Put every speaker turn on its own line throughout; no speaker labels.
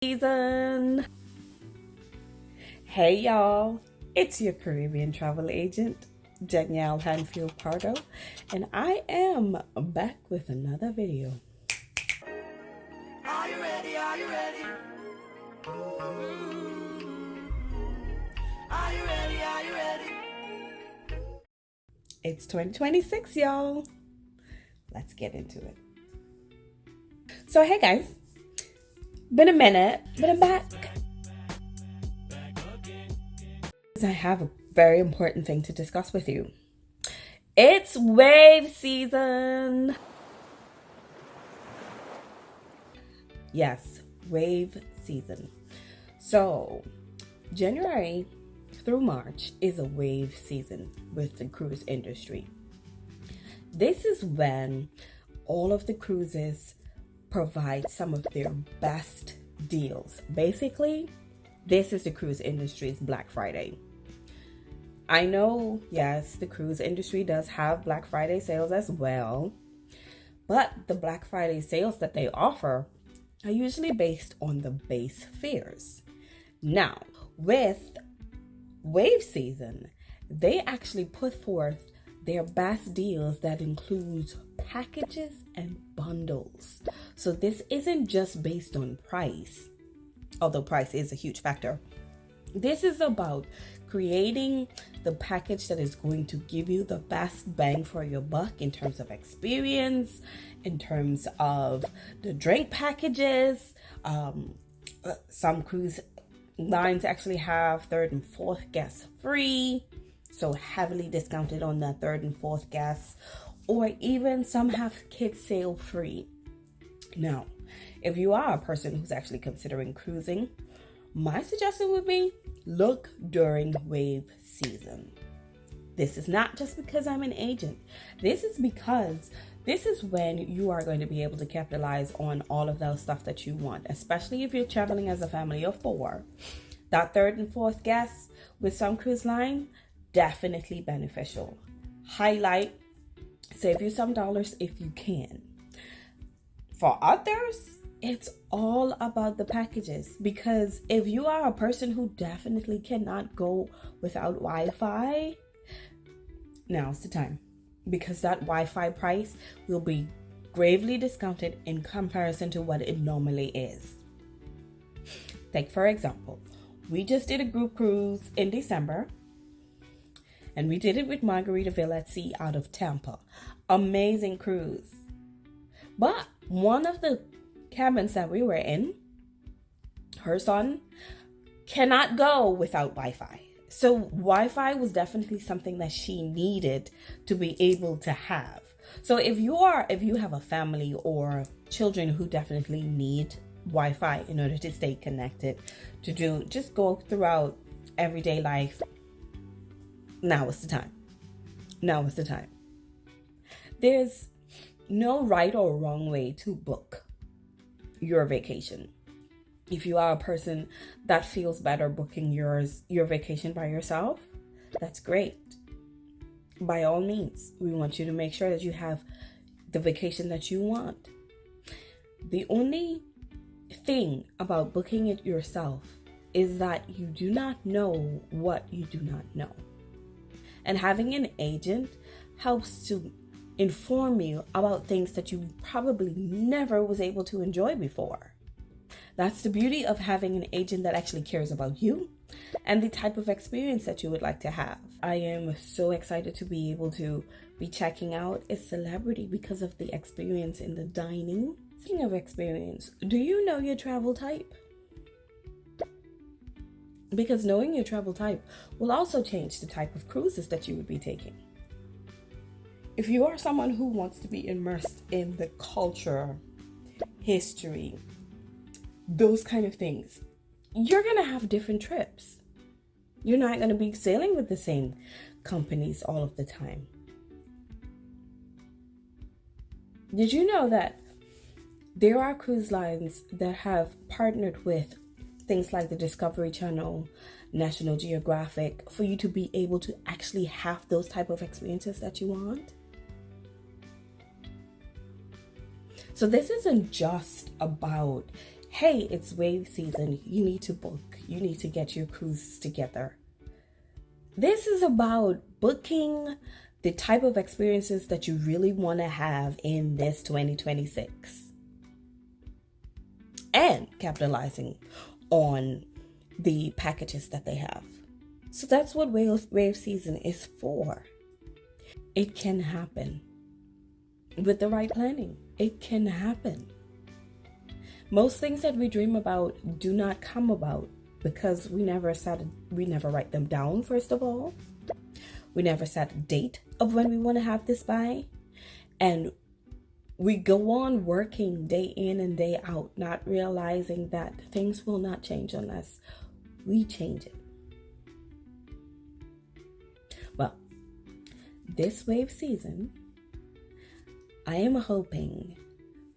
Season. Hey y'all, it's your Caribbean travel agent, Danielle Hanfield Pardo, and I am back with another video.
Are you ready? Are you ready? Are you ready? Are you ready?
It's 2026, y'all. Let's get into it. So hey guys, been a minute, but I'm back. I have a very important thing to discuss with you. It's wave season. Yes, wave season. So January through March is a wave season with the cruise industry. This is when all of the cruises provide some of their best deals. Basically, this is the cruise industry's Black Friday. I know, yes, the cruise industry does have Black Friday sales as well, but the Black Friday sales that they offer are usually based on the base fares. Now, with wave season, they actually put forth their best deals that includes packages and bundles. So this isn't just based on price, although price is a huge factor. This is about creating the package that is going to give you the best bang for your buck in terms of experience, in terms of the drink packages. Some cruise lines actually have third and fourth guests free, so heavily discounted on the third and fourth guests, or even some have kids sail free. Now, if you are a person who's actually considering cruising, my suggestion would be look during wave season. This is not just because I'm an agent. This is because this is when you are going to be able to capitalize on all of those stuff that you want, especially if you're traveling as a family of 4. That third and fourth guest with some cruise line, definitely beneficial. Highlight, save you some dollars if you can. For others, it's all about the packages, because if you are a person who definitely cannot go without Wi-Fi, now's the time, because that Wi-Fi price will be gravely discounted in comparison to what it normally is. Take for example, we just did a group cruise in December, and we did it with Margaritaville at Sea out of Tampa. Amazing cruise. But one of the cabins that we were in, her son cannot go without Wi-Fi. So Wi-Fi was definitely something that she needed to be able to have. So if you have a family or children who definitely need Wi-Fi in order to stay connected, to just go throughout everyday life, now is the time. Now is the time. There's no right or wrong way to book your vacation. If you are a person that feels better booking your vacation by yourself, that's great. By all means, we want you to make sure that you have the vacation that you want. The only thing about booking it yourself is that you do not know what you do not know. And having an agent helps to inform you about things that you probably never was able to enjoy before. That's the beauty of having an agent that actually cares about you and the type of experience that you would like to have. I am so excited to be able to be checking out a celebrity because of the experience in the dining. Speaking of experience, do you know your travel type? Because knowing your travel type will also change the type of cruises that you would be taking. If you are someone who wants to be immersed in the culture, history, those kind of things, you're going to have different trips. You're not going to be sailing with the same companies all of the time. Did you know that there are cruise lines that have partnered with things like the Discovery Channel, National Geographic, for you to be able to actually have those type of experiences that you want? So this isn't just about Hey, it's wave season. You need to book. You need to get your cruises together. This is about booking the type of experiences that you really want to have in this 2026 and capitalizing on the packages that they have. So that's what wave season is for. It can happen with the right planning. It can happen. Most things that we dream about do not come about because we never write them down, first of all. We never set a date of when we want to have this by. And we go on working day in and day out, not realizing that things will not change unless we change it. Well, this wave season, I am hoping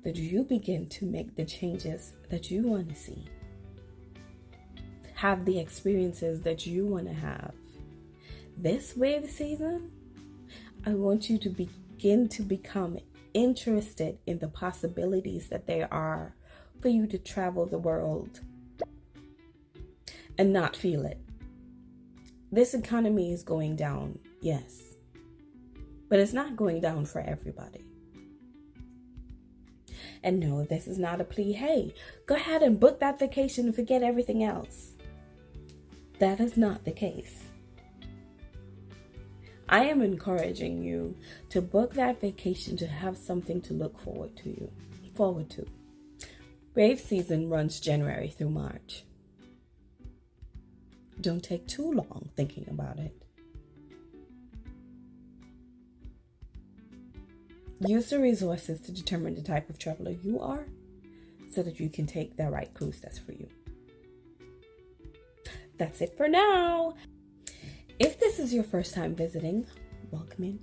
that you begin to make the changes that you want to see. Have the experiences that you want to have. This wave season, I want you to begin to become interested in the possibilities that there are for you to travel the world and not feel it. This economy is going down, yes, but it's not going down for everybody. And no, this is not a plea. Hey, go ahead and book that vacation and forget everything else. That is not the case. I am encouraging you to book that vacation to have something to look forward to. Wave season runs January through March. Don't take too long thinking about it. Use the resources to determine the type of traveler you are so that you can take the right cruise that's for you. That's it for now. If this is your first time visiting, welcome in.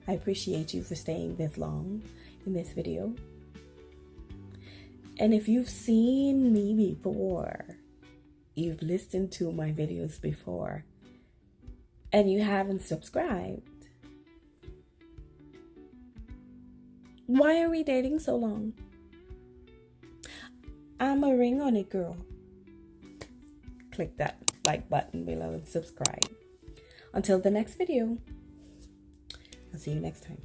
I appreciate you for staying this long in this video. And if you've seen me before, you've listened to my videos before, and you haven't subscribed, why are we dating so long? I'm a ring on it, girl. Click that like button below and subscribe. Until the next video, I'll see you next time.